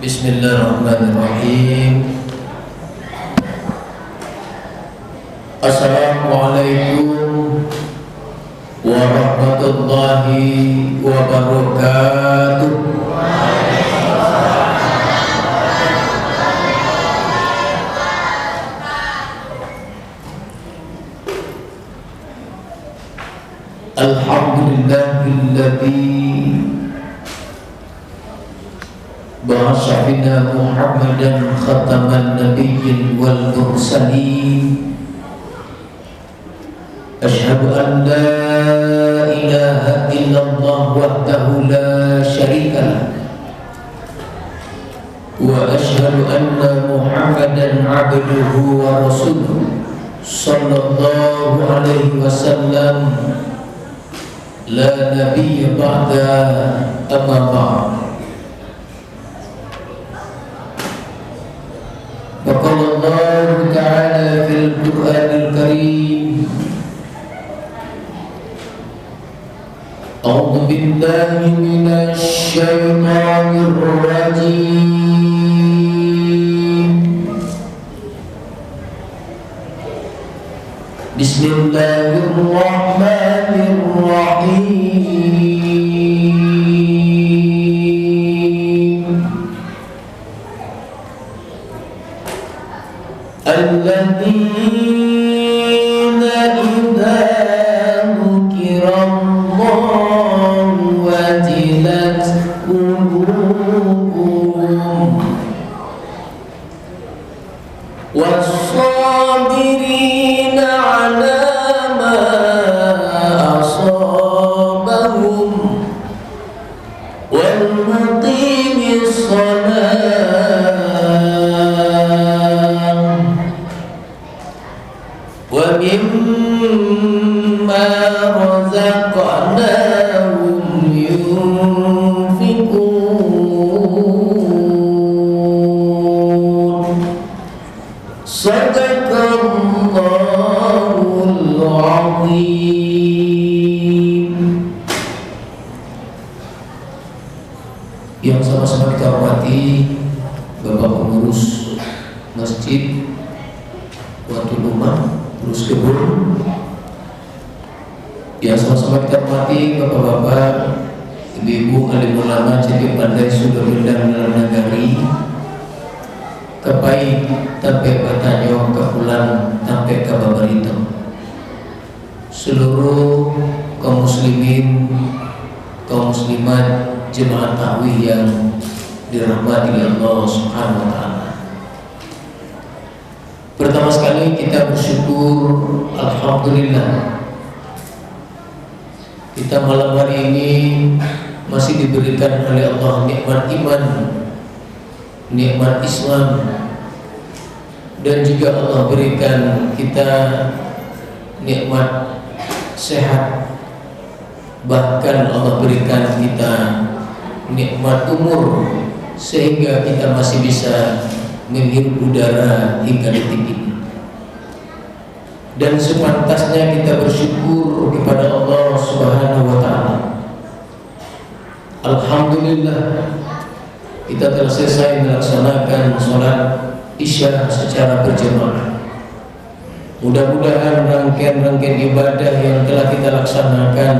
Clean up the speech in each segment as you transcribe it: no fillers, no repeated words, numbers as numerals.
Bismillahirrahmanirrahim. Assalamualaikum warahmatullahi wabarakatuh. Alhamdulillahilladzi ba'atha fina Muhammadan khataman nabiyyin wal mursalin. Asyhadu an la ilaha illallah wahdahu la syarika lah wa asyhadu anna Muhammadan abduhu wa rasuluh sallallahu alaihi wasallam la nabiyya ba'da amma ba'd. Qala Allah Ta'ala fil Qur'anil Karim, A'udzu billahi minasy syaithanir rajim. Bismillahirrahmanirrahim. Alladzina idza dzukirallahu wajilat qulubuhum was-sabirina 'ala ma asabahum wal muqimis shalah wa mimma razaqnahum yunfiqun. Sadaqallahul azim. Yang sama-sama kita hormati Bapak pengurus masjid, Tuan rumah, terus kebun. Yang sama-sama kita hormati bapak-bapak, ibu-ibu, alim ulama, jadi pandai sudah berdang dalam negeri, kepai sampai bertanya kekulan sampai ke babarito, seluruh kaum muslimin, kaum muslimat, jemaah takwih yang dirahmati oleh Allah Subhanahu wa taala. Pertama sekali kita bersyukur, alhamdulillah, kita malam hari ini masih diberikan oleh Allah nikmat iman, nikmat Islam, dan juga Allah berikan kita nikmat sehat, bahkan Allah berikan kita nikmat umur sehingga kita masih bisa menghirup udara hingga detik ini. Dan sepantasnya kita bersyukur kepada Allah Subhanahu wa taala. Alhamdulillah, kita telah selesai melaksanakan sholat Isya secara berjamaah. Mudah-mudahan rangkaian-rangkaian ibadah yang telah kita laksanakan,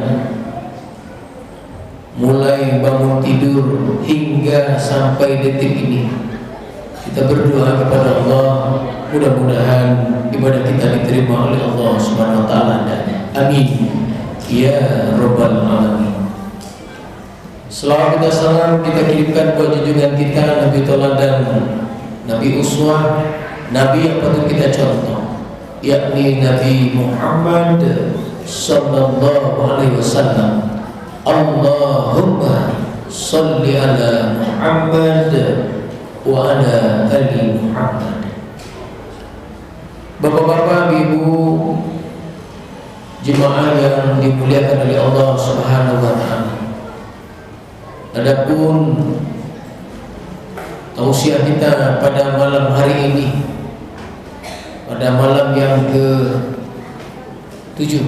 mulai bangun tidur hingga sampai detik ini, kita berdoa kepada Allah, mudah-mudahan ibadah kita diterima oleh Allah Subhanahu wa taala. Amin ya rabbal alamin. Selawat dan salam kita kirimkan buat junjungan kita Nabi Teladan, Nabi Uswah, Nabi yang patut kita contoh, yakni Nabi Muhammad sallallahu alaihi wasallam. Allahumma salli ala Muhammad wa ala ali Muhammad. Bapak-bapak, ibu, jemaah yang dimuliakan oleh Allah Subhanahu wa taala. Adapun tausiah kita pada malam hari ini, pada malam yang ke-7,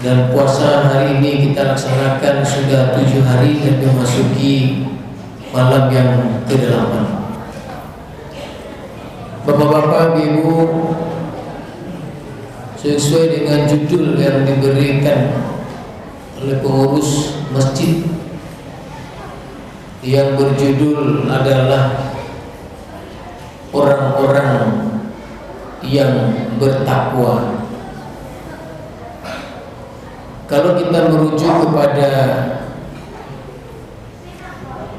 dan puasa hari ini kita laksanakan sudah 7 hari dan memasuki malam yang ke-8. Bapak-bapak, ibu, sesuai dengan judul yang diberikan oleh pengurus masjid yang berjudul adalah orang-orang yang bertakwa. Kalau kita merujuk kepada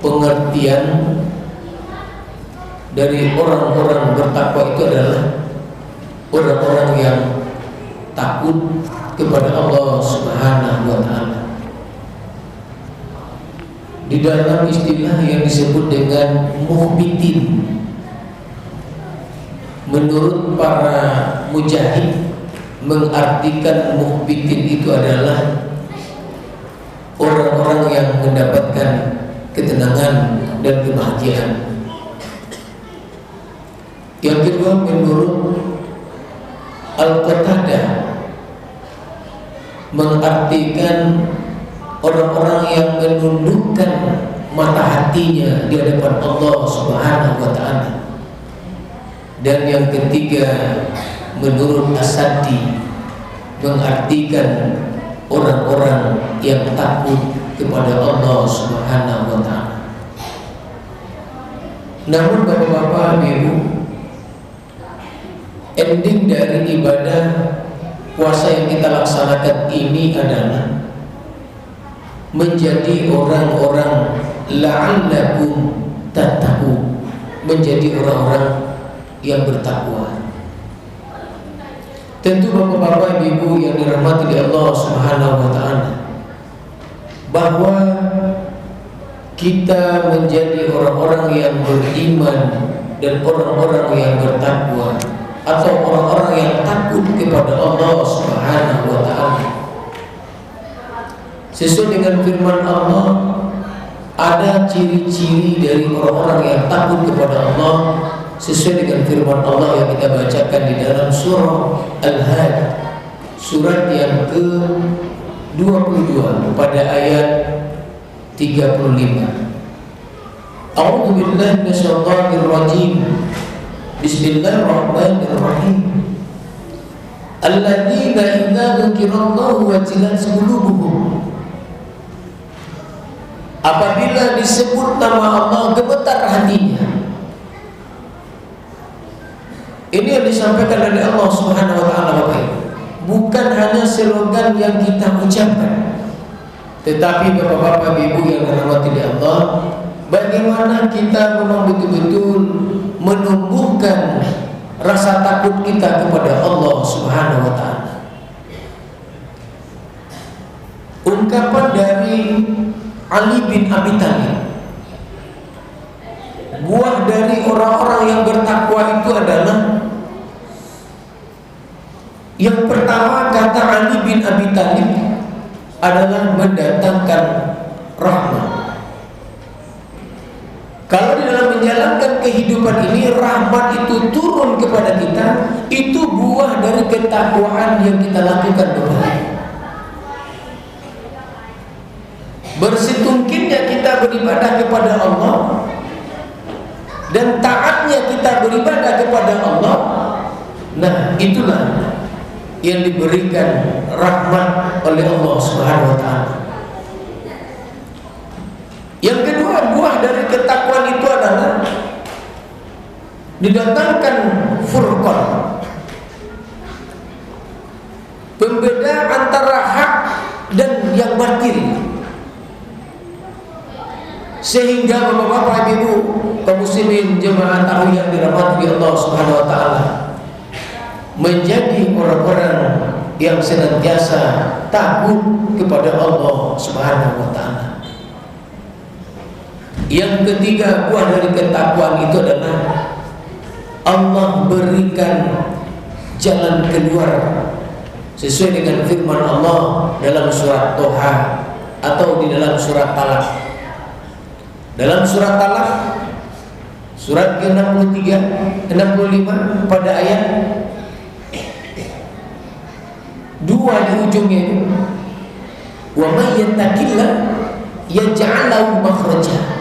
pengertian dari orang-orang bertakwa, itu adalah orang-orang yang takut kepada Allah Subhanahu wa Ta'ala. Di dalam istilah yang disebut dengan muhbitin, menurut para mujahid, mengartikan muhbitin itu adalah orang-orang yang mendapatkan ketenangan dan kebahagiaan. Yang kedua, menurut Al-Qatadah, mengartikan orang-orang yang menundukkan mata hatinya di hadapan Allah Subhanahu wa Ta'ala. Dan yang ketiga, menurut As-Sadi, mengartikan orang-orang yang takut kepada Allah Subhanahu wa Ta'ala. Namun bapak-bapak, ibu, ending dari ibadah puasa yang kita laksanakan ini adalah menjadi orang-orang la'allakum tattaqun, menjadi orang-orang yang bertakwa. Tentu bapak-bapak, ibu yang dirahmati oleh Allah Subhanahu wa Ta'ala, bahwa kita menjadi orang-orang yang beriman dan orang-orang yang bertakwa, atau orang-orang yang takut kepada Allah Subhanahu wa Ta'ala, sesuai dengan firman Allah, ada ciri-ciri dari orang-orang yang takut kepada Allah sesuai dengan firman Allah yang kita bacakan di dalam surah Al-Hajj, surat yang ke-22 pada ayat 35. A'udzu billahi minasyaitonir rajim. Bismillahirrahmanirrahim. Alladzina idza dzukirallahu wajilat qulubuhum. Apabila disebut nama Allah, gemetar hatinya. Ini yang disampaikan oleh Allah Subhanahu wa Ta'ala, Bapak Ibu. Bukan hanya slogan yang kita ucapkan, tetapi bapak-bapak, ibu yang dirahmati Allah, bagaimana kita memang betul-betul menumbuhkan rasa takut kita kepada Allah Subhanahu wa Ta'ala. Ungkapan dari Ali bin Abi Thalib, buah dari orang-orang yang bertakwa itu adalah, yang pertama kata Ali bin Abi Thalib adalah mendatangkan rahmat. Kalau di dalam menjalankan kehidupan ini rahmat itu turun kepada kita, itu buah dari ketakwaan yang kita lakukan bersama. Bersitungkinnya kita beribadah kepada Allah dan taatnya kita beribadah kepada Allah, nah itulah yang diberikan rahmat oleh Allah Subhanahu wa Ta'ala. Yang kedua, buah dari ketakwaan itu adalah didatangkan furqan, pembeda antara hak dan yang batil, sehingga bapak-bapak, ibu, kaum muslimin jemaah tarawih yang dirahmati Allah Subhanahu wa Ta'ala, menjadi orang-orang yang senantiasa takut kepada Allah Subhanahu wa Ta'ala. Yang ketiga, buah dari ketakwaan itu adalah Allah berikan jalan keluar sesuai dengan firman Allah dalam surat Toha atau di dalam surat Talaq. Dalam surat Talaq, surat ke-63, 65 pada ayat 2 di ujungnya itu, wa may yattaqillah yaj'al lahu makhraja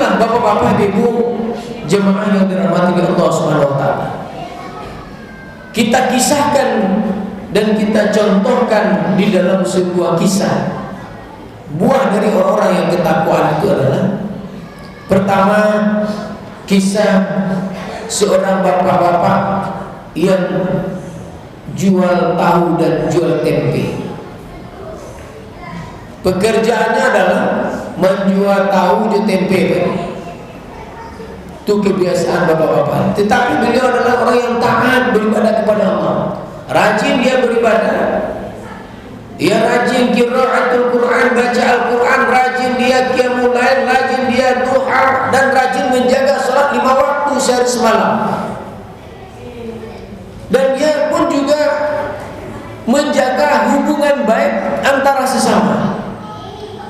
inilah bapak-bapak, ibu, jemaah yang dirahmati oleh Allah Subhanahu wa taala. Kita kisahkan dan kita contohkan di dalam sebuah kisah. Buah dari orang-orang yang ketakwaan itu adalah, pertama, kisah seorang bapak-bapak yang jual tahu dan jual tempe. Pekerjaannya adalah menjual tahu dan tempe. Itu kebiasaan bapak-bapak. Tetapi beliau adalah orang yang taat beribadah kepada Allah. Rajin dia beribadah. Dia rajin qiraatul Quran, baca Al-Quran, rajin dia qiyamul lail, rajin dia duha, dan rajin menjaga salat 5 waktu sehari semalam. Dan dia pun juga menjaga hubungan baik antara sesama.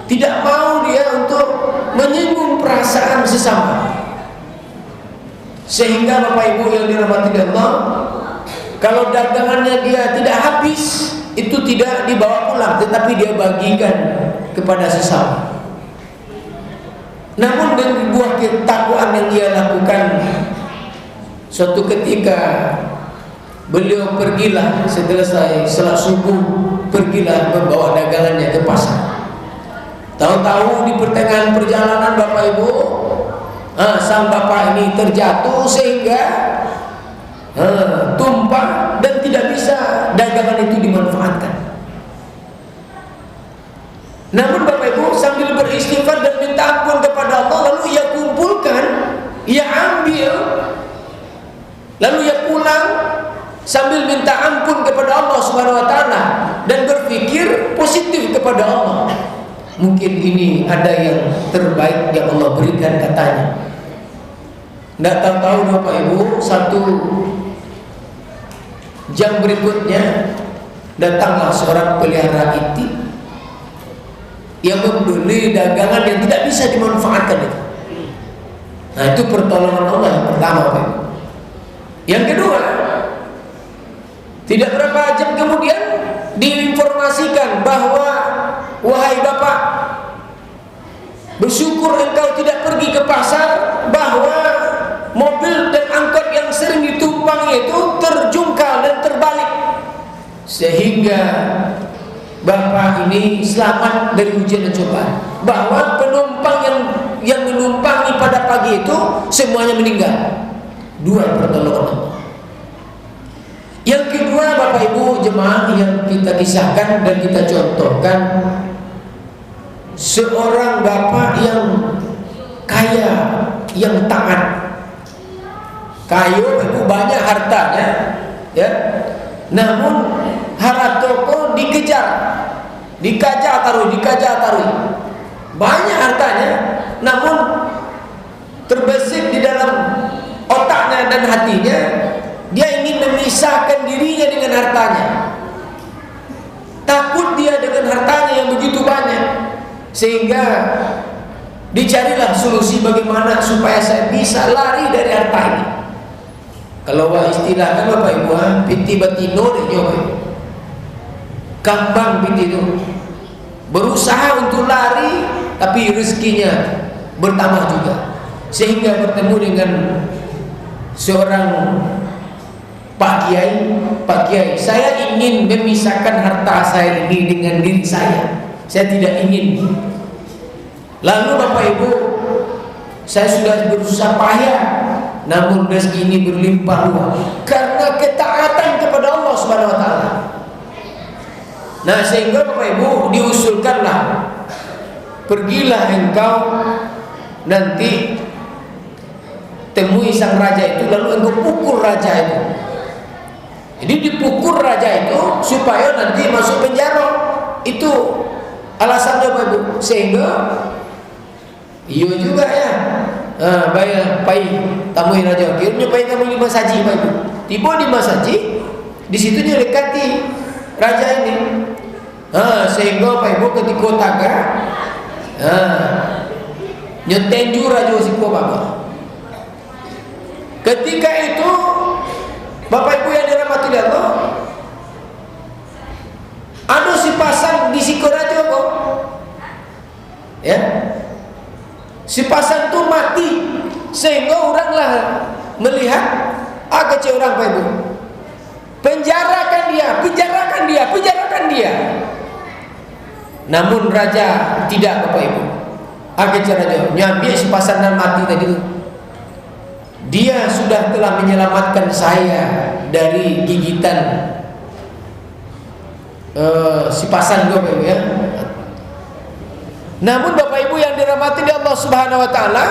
Tidak mau dia untuk menyinggung perasaan sesama. Sehingga Bapak Ibu yang dirahmati Allah, kalau dagangannya dia tidak habis, itu tidak dibawa pulang, tetapi dia bagikan kepada sesama. Namun dengan buah ketakwaan yang dia lakukan, suatu ketika beliau pergilah selesai salat subuh, pergilah membawa dagangannya ke pasar. Tahu-tahu di pertengahan perjalanan Bapak Ibu, sang bapak ini terjatuh sehingga tumpah dan tidak bisa dagangan itu dimanfaatkan. Namun Bapak Ibu sambil beristighfar dan minta ampun kepada Allah, lalu ia kumpulkan, ia ambil, lalu ia pulang sambil minta ampun kepada Allah Subhanahu wa taala dan berpikir positif kepada Allah. Mungkin ini ada yang terbaik yang Allah berikan, katanya. Tidak tahu Bapak Ibu, satu jam berikutnya datanglah seorang pelihara itik yang membeli dagangan yang tidak bisa dimanfaatkan itu. Nah, itu pertolongan Allah yang pertama, Bapak Ibu. Yang kedua, tidak berapa jam kemudian diinformasikan bahwa, wahai Bapak, bersyukur engkau tidak pergi ke pasar, bahwa mobil dan angkot yang sering ditumpangi itu terjungkal dan terbalik, sehingga Bapak ini selamat dari ujian dan cobaan. Bahwa penumpang yang menumpangi pada pagi itu semuanya meninggal. Dua pertolongan Allah. Yang kedua, Bapak Ibu jemaah yang kita kisahkan dan kita contohkan, seorang bapak yang kaya, yang taat. Kaya itu banyak hartanya, ya. Namun harta toko dikejar, dikajar taruh. Banyak hartanya, namun terbesit di dalam otaknya dan hatinya, dia ingin memisahkan dirinya dengan hartanya. Takut dia dengan hartanya yang begitu banyak, sehingga dicarilah solusi bagaimana supaya saya bisa lari dari harta ini. Kalau istilahkan Bapak Ibu, piti batino deh nyoba. Kambang piti itu berusaha untuk lari, tapi rezekinya bertambah juga, sehingga bertemu dengan seorang Pak Kiai, saya ingin memisahkan harta saya ini dengan diri saya tidak ingin. Lalu Bapak Ibu, saya sudah berusaha payah, namun rezeki ini berlimpah ruah karena ketaatan kepada Allah Subhanahu wa taala. Nah, sehingga Bapak Ibu diusulkanlah, pergilah engkau nanti temui sang raja itu, lalu engkau pukul raja itu. Jadi dipukul raja itu supaya nanti masuk penjara. Itu alasannya Bapak Ibu. Sehingga iya juga ya. Bayar pai tamui raja akhirnya pai kamu di masaji Bapak Ibu. Tiba di masaji, di situ dia dekati raja ini. Sehingga Bapak Ibu ketika taga nyetenju raja si Bapak. Ketika itu Bapak Ibu yang dirahmati Allah, ada si pasang di Sikorajo kok, ya. Si pasan tu mati sehingga oranglah melihat kecil orang Pak Ibu. Penjarakan dia. Namun raja tidak Bapak Ibu. Kecil raja nyambi si pasan dan mati tadi tu. Dia sudah telah menyelamatkan saya dari gigitan si pasan Bapak Ibu ya. Namun Bapak Ibu yang dirahmati di Allah Subhanahu wa taala,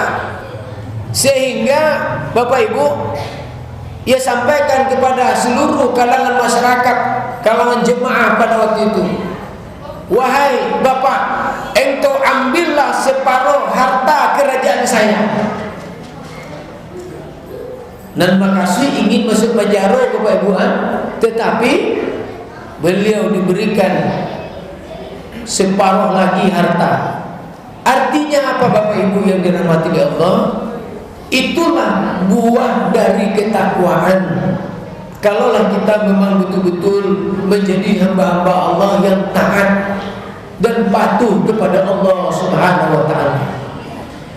sehingga Bapak Ibu ia sampaikan kepada seluruh kalangan masyarakat, kalangan jemaah pada waktu itu, wahai Bapak, engkau ambillah separuh harta kerajaan saya. Dan Makasui ingin masuk penjara Bapak Ibu, tetapi beliau diberikan separuh lagi harta. Artinya apa Bapak Ibu yang dirahmati Allah? Itulah buah dari ketakwaan. Kalaulah kita memang betul-betul menjadi hamba-hamba Allah yang taat dan patuh kepada Allah Subhanahu wa taala,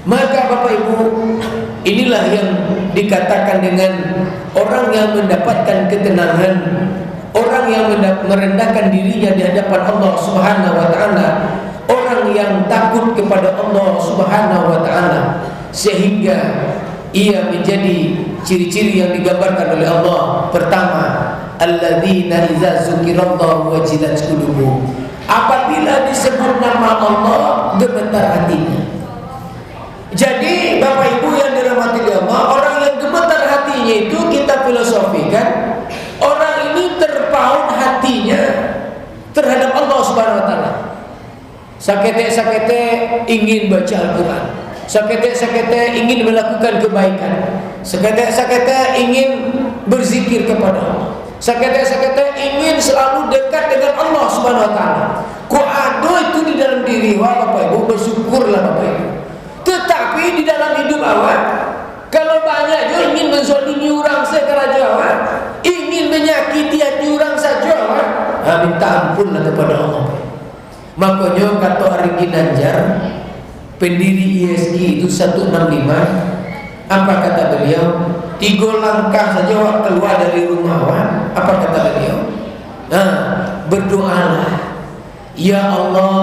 maka Bapak Ibu, inilah yang dikatakan dengan orang yang mendapatkan ketenangan, orang yang merendahkan dirinya di hadapan Allah Subhanahu wa taala, orang yang takut kepada Allah Subhanahu wa taala, sehingga ia menjadi ciri-ciri yang digambarkan oleh Allah. Pertama, alladzina idza dzukirallahu wajilat qulubuhum. Apabila disebut nama Allah, gemetar hatinya. Jadi Bapak Ibu yang dirahmati Allah, orang yang gemetar hatinya itu kita filosofikan, orang ini terpaut hatinya terhadap Allah Subhanahu wa taala. Sakete-sakete ingin baca Al-Quran, sakete-sakete ingin melakukan kebaikan, sakete-sakete ingin berzikir kepada Allah, sakete-sakete ingin selalu dekat dengan Allah Subhanahu wa taala. Ku ada itu di dalam diri Bapak Ibu, bersyukurlah Bapak Ibu. Tetapi di dalam hidup awak, kalau banyak juga ingin menzalimi orang sekeraja awak, ingin menyakiti hati orang saja awak, minta ampunlah kepada Allah. Makanya kata Ari Ginanjar, pendiri ISG itu 165, apa kata beliau? 3 langkah saja awak keluar dari rumah awak. Apa kata beliau? Berdoalah, ya Allah,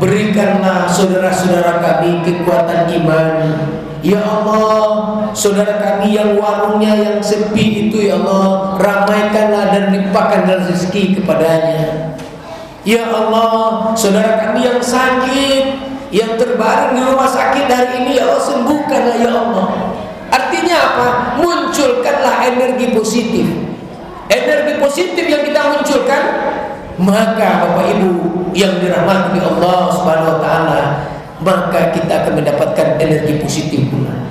berikanlah saudara-saudara kami kekuatan iman. Ya Allah, saudara kami yang warungnya yang sepi itu, ya Allah, ramaikanlah dan limpahkan rezeki kepadanya. Ya Allah, saudara kami yang sakit, yang terbaring di rumah sakit hari ini, ya Allah, sembuhkanlah ya Allah. Artinya apa? Munculkanlah energi positif. Energi positif yang kita munculkan, maka Bapak Ibu yang dirahmati Allah Subhanahu wa taala, maka kita akan mendapatkan energi positif pula.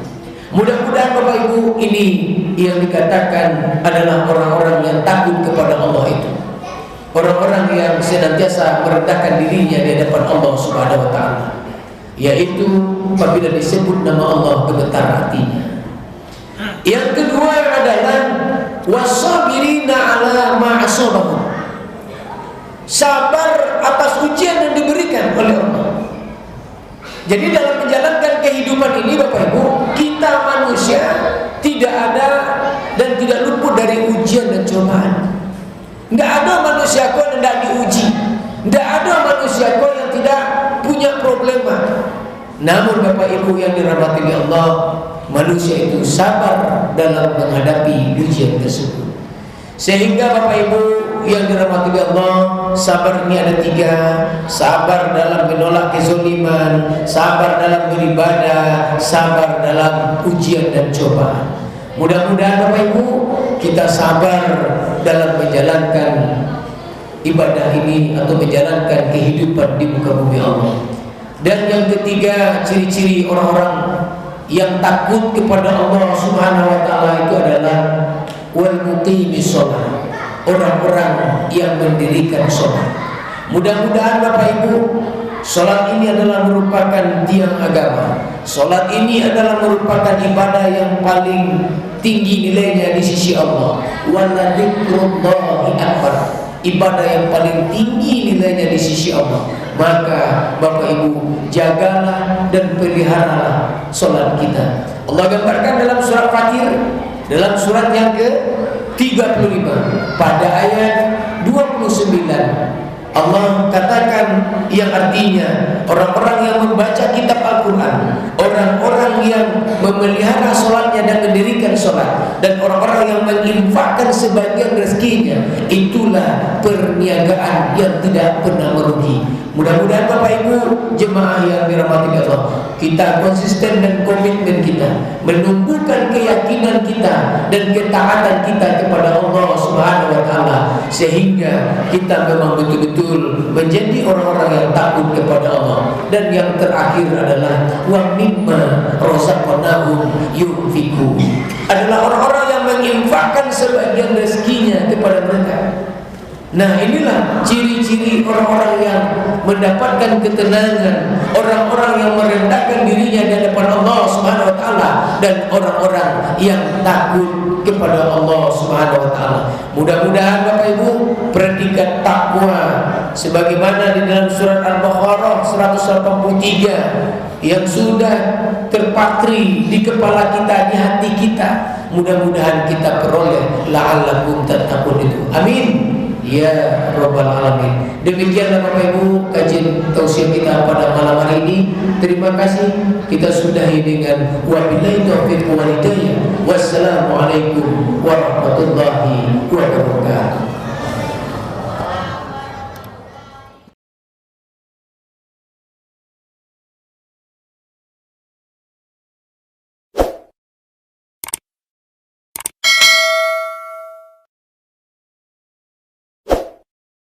Mudah-mudahan Bapak Ibu ini yang dikatakan adalah orang-orang yang takut kepada Allah itu. Orang-orang yang senantiasa merendahkan dirinya di hadapan Allah Subhanahu wa taala, yaitu apabila disebut nama Allah gemetar hatinya. Yang kedua adalah wasabirina ala ma asabahum. Sabar atas ujian yang diberikan oleh Allah. Jadi dalam menjalankan kehidupan ini Bapak Ibu, kita manusia tidak ada dan tidak luput dari ujian dan cobaan. Tidak ada manusia yang tidak diuji, tidak ada manusia yang tidak punya problema. Namun Bapak Ibu yang dirahmati Allah, manusia itu sabar dalam menghadapi ujian tersebut. Sehingga Bapak Ibu yang dirahmati Allah, sabar ini ada 3. Sabar dalam menolak kezaliman, sabar dalam beribadah, sabar dalam ujian dan cobaan. Mudah-mudahan Bapak Ibu kita sabar dalam menjalankan ibadah ini atau menjalankan kehidupan di muka bumi Allah. Dan yang ketiga, ciri-ciri orang-orang yang takut kepada Allah Subhanahu wa taala itu adalah wal muqimis shalah, orang-orang yang mendirikan salat. Mudah-mudahan Bapak Ibu, salat ini adalah merupakan tiang agama. Salat ini adalah merupakan ibadah yang paling tinggi nilainya di sisi Allah. Wa dzikrullahi akbar, ibadah yang paling tinggi nilainya di sisi Allah. Maka Bapak Ibu, jagalah dan peliharalah solat kita. Allah gambarkan dalam surat Fatir, dalam surat yang ke-35 pada ayat 29. Allah katakan yang artinya orang-orang yang membaca kitab Al-Quran, orang-orang yang memelihara sholatnya dan mendirikan sholat, dan orang-orang yang menginfakkan sebagian rezekinya, itulah perniagaan yang tidak pernah merugi. Mudah-mudahan Bapak Ibu jemaah yang dirahmati Allah, kita konsisten dan komitmen kita menumbuhkan keyakinan kita dan ketaatan kita kepada Allah Subhanahu wa taala, sehingga kita memang betul-betul menjadi orang-orang yang takut kepada Allah. Dan yang terakhir adalah wa mimma razaqnahum yunfiqun, adalah orang-orang yang menginfakkan sebagian rezekinya kepada mereka. Nah, inilah ciri-ciri orang-orang yang mendapatkan ketenangan, orang-orang yang merendahkan dirinya di hadapan Allah Subhanahu wa taala, dan orang-orang yang takut kepada Allah Subhanahu wa taala. Mudah-mudahan Bapak Ibu predikat takwa sebagaimana di dalam surat Al-Baqarah 183 yang sudah terpatri di kepala kita, di hati kita, mudah-mudahan kita peroleh la'allakum tattaqun itu. Amin ya Rabbal Alamin. Demikianlah Bapak Ibu kajian tausiah kita pada malam hari ini. Terima kasih. Kita sudahi dengan wabillahi taufiq wal hidayah. Wassalamualaikum warahmatullahi wabarakatuh.